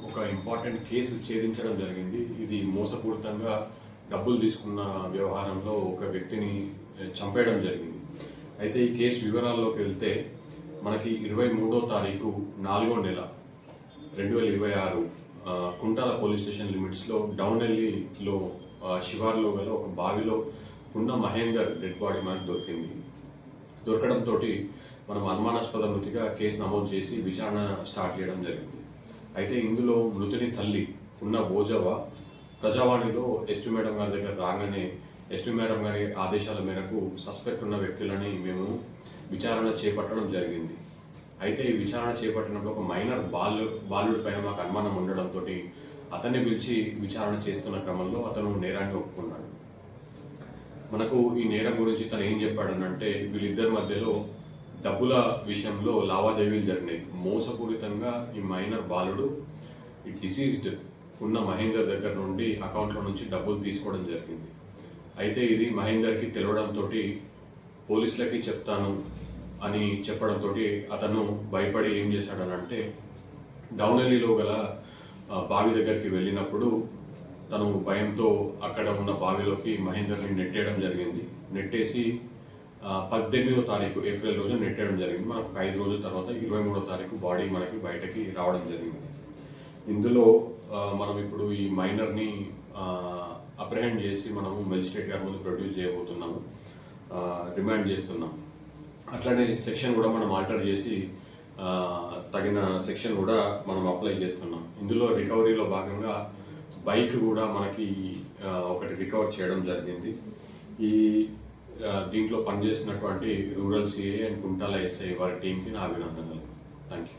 ఒక important case ఛేదించడం జరిగింది. ఇది మోసపూరితంగా డబ్బులు తీసుకున్న వ్యవహారంలో ఒక వ్యక్తిని చంపేయడం జరిగింది. అయితే ఈ కేసు వివరాల్లోకి వెళ్తే మనకి 23వ తారీఖు 4వ నెల 2026 కుంటాల పోలీస్ స్టేషన్ లిమిట్స్లో డౌనెల్లీలో శివార్లో గల ఒక బావిలో ఉన్న మహేందర్ డెడ్ బాడీ మనకు దొరకడంతో మనం అనుమానాస్పద మృతిగా కేసు నమోదు చేసి విచారణ స్టార్ట్ చేయడం జరిగింది. అయితే ఇందులో మృతుని తల్లి ఉన్న భోజవ ప్రజావాణిలో ఎస్పీ మేడం గారి దగ్గర రాగానే ఎస్పీ మేడం గారి ఆదేశాల మేరకు సస్పెక్ట్ ఉన్న వ్యక్తులని మేము విచారణ చేపట్టడం జరిగింది. అయితే ఈ విచారణ చేపట్టినప్పుడు ఒక మైనర్ బాలుడి పైన మాకు అనుమానం ఉండడంతో అతన్ని పిలిచి విచారణ చేస్తున్న క్రమంలో అతను నేరాన్ని ఒప్పుకున్నాడు. మనకు ఈ నేరం గురించి తను ఏం చెప్పాడనంటే వీళ్ళిద్దరి మధ్యలో డబ్బుల విషయంలో లావాదేవీలు జరిగినాయి. మోసపూరితంగా ఈ మైనర్ బాలుడు ఈ డిసీజ్డ్ ఉన్న మహేందర్ దగ్గర నుండి అకౌంట్లో నుంచి డబ్బులు తీసుకోవడం జరిగింది. అయితే ఇది మహేందర్కి తెలియడంతో పోలీసులకి చెప్తాను అని చెప్పడంతో అతను భయపడి ఏం చేశాడనంటే డౌనెల్లీలో గల బావి దగ్గరికి వెళ్ళినప్పుడు తను భయంతో అక్కడ ఉన్న బావిలోకి మహేందర్ని నెట్టేయడం జరిగింది. నెట్టేసి 18వ తారీఖు ఏప్రిల్ రోజు నెట్టేయడం జరిగింది. మనకు 5 రోజుల తర్వాత 23వ తారీఖు బాడీ మనకి బయటకి రావడం జరిగింది. ఇందులో మనం ఇప్పుడు ఈ మైనర్ని అప్రహెండ్ చేసి మనము మెజిస్ట్రేట్ గారి ముందు ప్రొడ్యూస్ చేయబోతున్నాము, రిమాండ్ చేస్తున్నాం. అట్లనే సెక్షన్ కూడా మనం ఆల్టర్ చేసి తగిన సెక్షన్ కూడా మనం అప్లై చేస్తున్నాం. ఇందులో రికవరీలో భాగంగా బైక్ కూడా మనకి ఒకటి రికవర్ చేయడం జరిగింది. ఈ దీంట్లో పనిచేసినటువంటి rural CI and Kuntala SI వారి టీంకి నా అభినందనలు. Thank you.